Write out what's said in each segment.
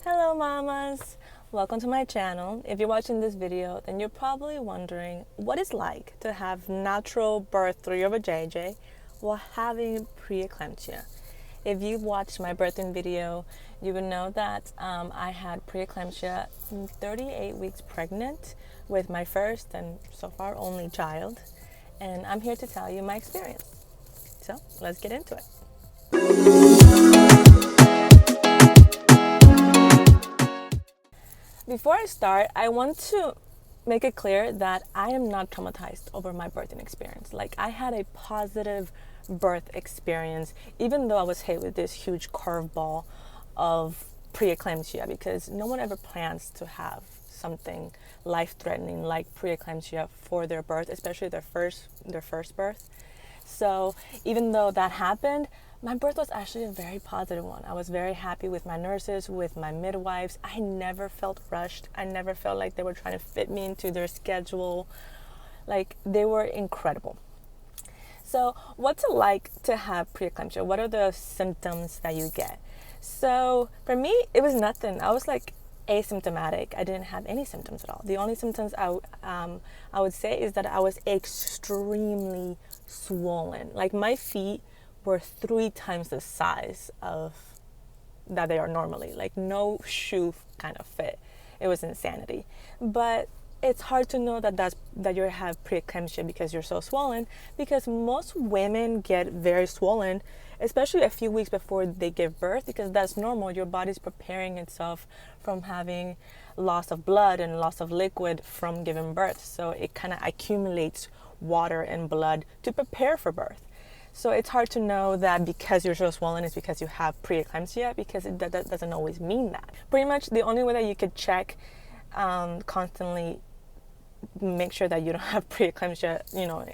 Hello mamas! Welcome to my channel. If you're watching this video, then you're probably wondering what it's like to have natural birth through your vajayjay while having preeclampsia. If you've watched my birthing video, you would know that I had preeclampsia 38 weeks pregnant with my first and so far only child. And I'm here to tell you my experience. So let's get into it. Before I start, I want to make it clear that I am not traumatized over my birthing experience. Like, I had a positive birth experience, even though I was hit with this huge curveball of preeclampsia, because no one ever plans to have something life-threatening like preeclampsia for their birth, especially their first birth. So even though that happened, my birth was actually a very positive one. I was very happy with my nurses, with my midwives. I never felt rushed. I never felt like they were trying to fit me into their schedule. Like, they were incredible. So what's it like to have preeclampsia? What are the symptoms that you get? So for me, it was nothing. I was like asymptomatic. I didn't have any symptoms at all. The only symptoms I would say is that I was extremely swollen. Like, my feet were 3 times the size of that they are normally. Like, no shoe kind of fit. It was insanity. But it's hard to know that you have preeclampsia because you're so swollen, because most women get very swollen, especially a few weeks before they give birth, because that's normal. Your body's preparing itself from having loss of blood and loss of liquid from giving birth. So it kind of accumulates water and blood to prepare for birth. So it's hard to know that because you're so swollen is because you have preeclampsia, because that doesn't always mean that. Pretty much the only way that you could check constantly, make sure that you don't have preeclampsia,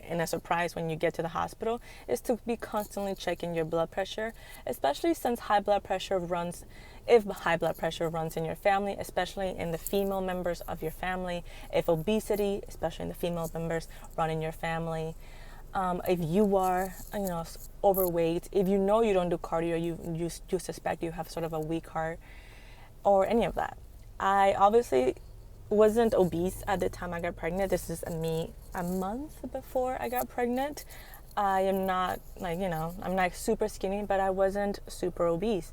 in a surprise when you get to the hospital, is to be constantly checking your blood pressure, especially since if high blood pressure runs in your family, especially in the female members of your family, if obesity, especially in the female members, run in your family. If you are, overweight, if you don't do cardio, you suspect you have sort of a weak heart, or any of that. I obviously wasn't obese at the time I got pregnant. This is me a month before I got pregnant. I am not I'm not super skinny, but I wasn't super obese.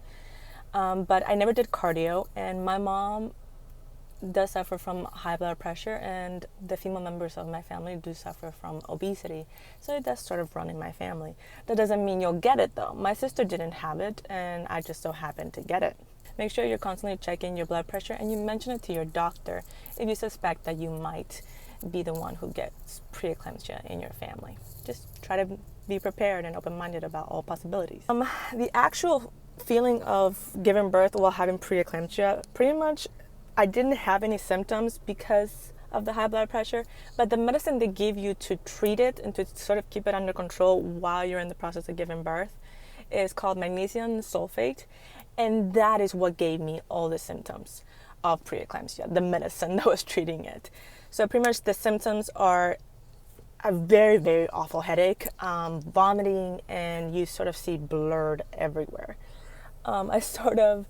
But I never did cardio, and my mom does suffer from high blood pressure, and the female members of my family do suffer from obesity. So it does sort of run in my family. That doesn't mean you'll get it though. My sister didn't have it, and I just so happened to get it. Make sure you're constantly checking your blood pressure, and you mention it to your doctor if you suspect that you might be the one who gets preeclampsia in your family. Just try to be prepared and open-minded about all possibilities. The actual feeling of giving birth while having preeclampsia, pretty much I didn't have any symptoms because of the high blood pressure, but the medicine they give you to treat it and to sort of keep it under control while you're in the process of giving birth is called magnesium sulfate, and that is what gave me all the symptoms of preeclampsia, the medicine that was treating it. So pretty much the symptoms are a very, very awful headache, vomiting, and you sort of see blurred everywhere. I sort of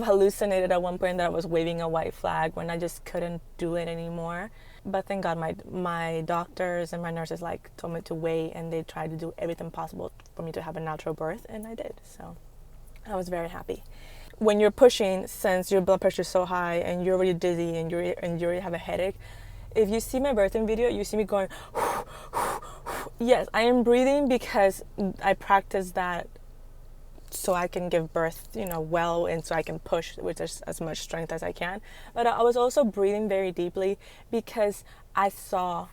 hallucinated at one point that I was waving a white flag when I just couldn't do it anymore. But thank God my doctors and my nurses told me to wait, and they tried to do everything possible for me to have a natural birth, and I did. So I was very happy. When you're pushing, since your blood pressure is so high and you're already dizzy and you already have a headache, if you see my birthing video, you see me going, yes, I am breathing because I practice that so I can give birth, well, and so I can push with as much strength as I can. But I was also breathing very deeply because I saw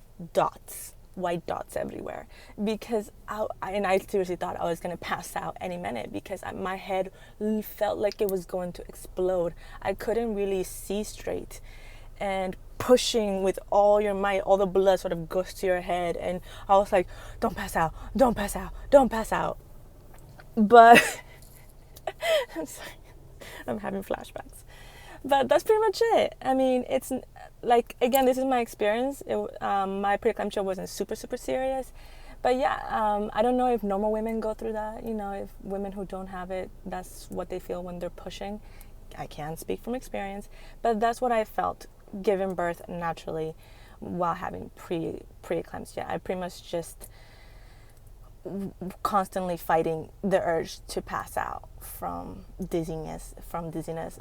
white dots everywhere. Because I seriously thought I was going to pass out any minute, because my head felt like it was going to explode. I couldn't really see straight. And pushing with all your might, all the blood sort of goes to your head. And I was like, don't pass out, don't pass out, don't pass out. But I'm sorry, I'm having flashbacks. But that's pretty much it. I mean, it's like, again, this is my experience. My preeclampsia wasn't super serious, but yeah, I don't know if normal women go through that. If women who don't have it, that's what they feel when they're pushing. I can't speak from experience, but that's what I felt giving birth naturally while having preeclampsia. I pretty much just constantly fighting the urge to pass out from dizziness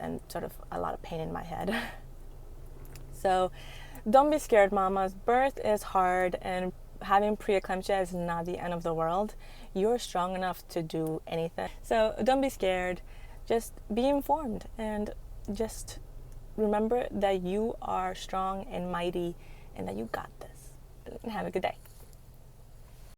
and sort of a lot of pain in my head. So don't be scared, mamas. Birth is hard, and having preeclampsia is not the end of the world. You're strong enough to do anything. So don't be scared. Just be informed, and just remember that you are strong and mighty and that you got this. Have a good day.